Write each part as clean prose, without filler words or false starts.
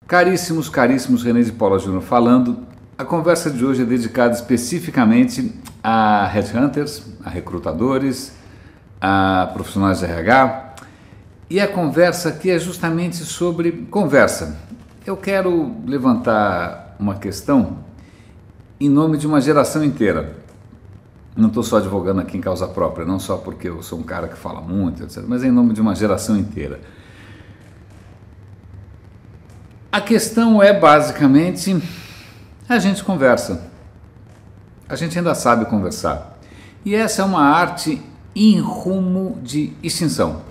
Caríssimos, caríssimos, René de Paula Júnior falando. A conversa de hoje é dedicada especificamente a headhunters, a recrutadores, a profissionais de RH. E a conversa aqui é justamente sobre conversa. Eu quero levantar uma questão em nome de uma geração inteira. Não estou só advogando aqui em causa própria, não só porque eu sou um cara que fala muito, etc., mas é em nome de uma geração inteira. A questão é basicamente, a gente conversa, a gente ainda sabe conversar, e essa é uma arte em rumo de extinção.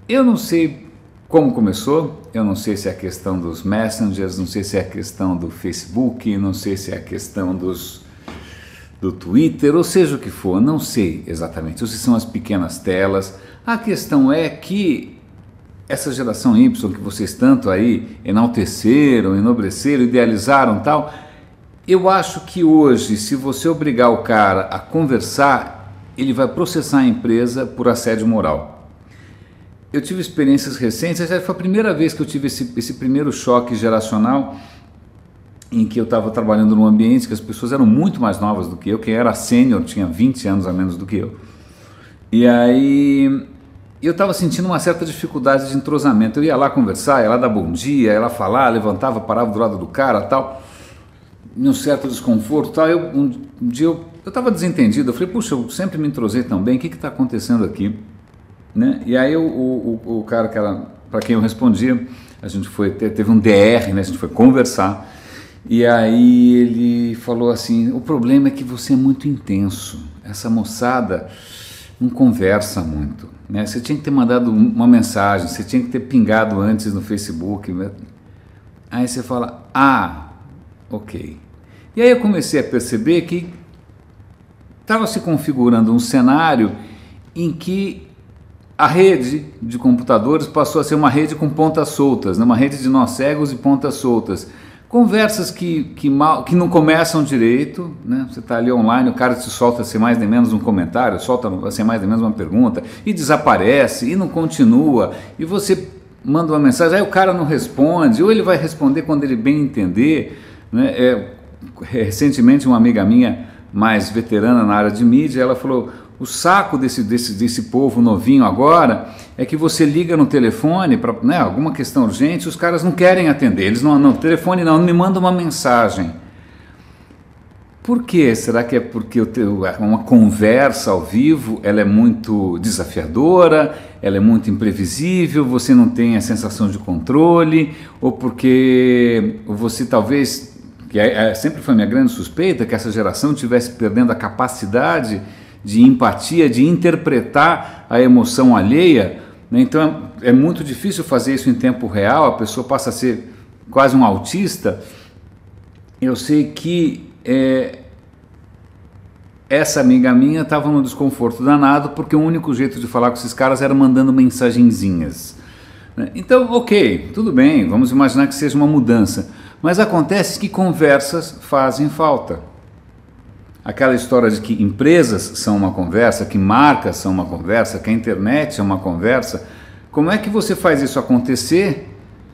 Eu não sei como começou, eu não sei se é a questão dos messengers, não sei se é a questão do Facebook, não sei se é a questão do Twitter, ou seja o que for, não sei exatamente, ou se são as pequenas telas. A questão é que essa geração Y que vocês tanto aí enalteceram, enobreceram, idealizaram e tal, eu acho que hoje, se você obrigar o cara a conversar, ele vai processar a empresa por assédio moral. Eu tive experiências recentes, foi a primeira vez que eu tive esse primeiro choque geracional, em que eu estava trabalhando num ambiente que as pessoas eram muito mais novas do que eu, quem era sênior tinha 20 anos a menos do que eu. E aí eu estava sentindo uma certa dificuldade de entrosamento. Eu ia lá conversar, ia lá dar bom dia, ia lá falar, levantava, parava do lado do cara, tal, um certo desconforto, tal. Um dia eu estava desentendido, eu falei, puxa, eu sempre me entrosei tão bem, o que está acontecendo aqui? Né? E aí o cara que era, para quem eu respondia, a gente teve um DR, né? A gente foi conversar, e aí ele falou assim, o problema é que você é muito intenso, essa moçada não conversa muito, né? Você tinha que ter mandado uma mensagem, você tinha que ter pingado antes no Facebook, né? Aí você fala, ok. E aí eu comecei a perceber que estava se configurando um cenário em que a rede de computadores passou a ser uma rede com pontas soltas, né? Uma rede de nós cegos e pontas soltas. Conversas que não começam direito, né? Você está ali online, o cara te solta sem mais nem menos um comentário, solta sem mais nem menos uma pergunta, e desaparece, e não continua, e você manda uma mensagem, aí o cara não responde, ou ele vai responder quando ele bem entender, né? Recentemente uma amiga minha, mais veterana na área de mídia, ela falou, o saco desse povo novinho agora é que você liga no telefone para, né, alguma questão urgente, os caras não querem atender, eles não, telefone não me manda uma mensagem. Por quê? Será que é porque uma conversa ao vivo ela é muito desafiadora, ela é muito imprevisível, você não tem a sensação de controle, ou porque você talvez, que sempre foi minha grande suspeita, que essa geração estivesse perdendo a capacidade de empatia, de interpretar a emoção alheia, né? Então é muito difícil fazer isso em tempo real, a pessoa passa a ser quase um autista. Eu sei que essa amiga minha estava num desconforto danado, porque o único jeito de falar com esses caras era mandando mensagenzinhas, né? Então, ok, tudo bem, vamos imaginar que seja uma mudança, mas acontece que conversas fazem falta. Aquela história de que empresas são uma conversa, que marcas são uma conversa, que a internet é uma conversa. Como é que você faz isso acontecer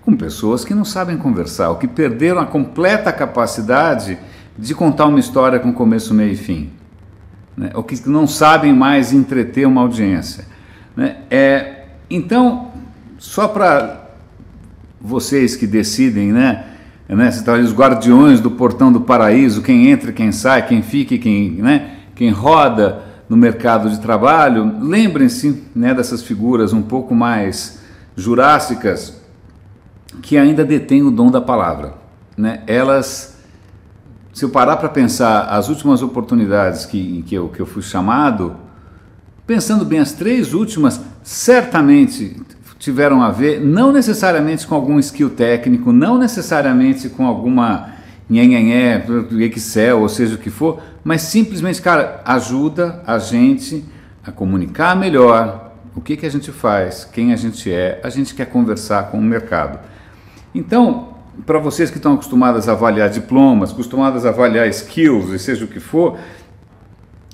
com pessoas que não sabem conversar, ou que perderam a completa capacidade de contar uma história com começo, meio e fim, né? Ou que não sabem mais entreter uma audiência, né? Então, só para vocês que decidem, né? Você está ali, os guardiões do portão do paraíso, quem entra, quem sai, quem fica e quem roda no mercado de trabalho. Lembrem-se, né, dessas figuras um pouco mais jurássicas que ainda detêm o dom da palavra, né? Elas, se eu parar para pensar as últimas oportunidades que eu fui chamado, pensando bem, as 3 últimas certamente tiveram a ver, não necessariamente com algum skill técnico, não necessariamente com alguma Excel, ou seja o que for, mas simplesmente, cara, ajuda a gente a comunicar melhor o que a gente faz, quem a gente quer conversar com o mercado. Então, para vocês que estão acostumadas a avaliar diplomas, acostumadas a avaliar skills, e seja o que for,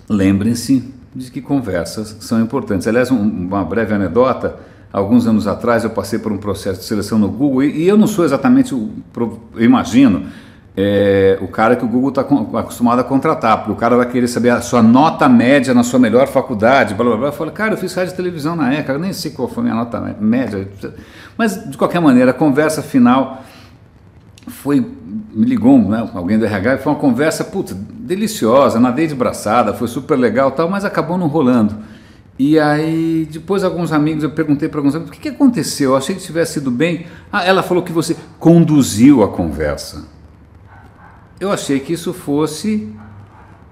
lembrem-se de que conversas são importantes. Aliás, uma breve anedota, alguns anos atrás eu passei por um processo de seleção no Google e eu não sou exatamente, eu imagino, o cara que o Google está acostumado a contratar, porque o cara vai querer saber a sua nota média na sua melhor faculdade, blá blá blá. Eu falo, cara, eu fiz rádio e televisão na época, eu nem sei qual foi a minha nota média, mas de qualquer maneira, a conversa final me ligou, né, alguém do RH, e foi uma conversa, deliciosa, nadei de braçada, foi super legal tal, mas acabou não rolando. E aí, depois alguns amigos, eu perguntei para alguns amigos, o que aconteceu? Eu achei que tivesse ido bem. Ela falou que você conduziu a conversa. Eu achei que isso fosse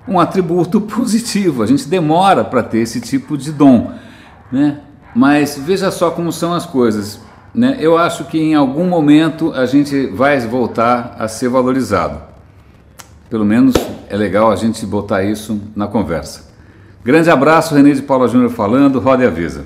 um atributo positivo, a gente demora para ter esse tipo de dom, né? Mas veja só como são as coisas, né? Eu acho que em algum momento a gente vai voltar a ser valorizado. Pelo menos é legal a gente botar isso na conversa. Grande abraço, René de Paula Júnior falando, roda e avisa.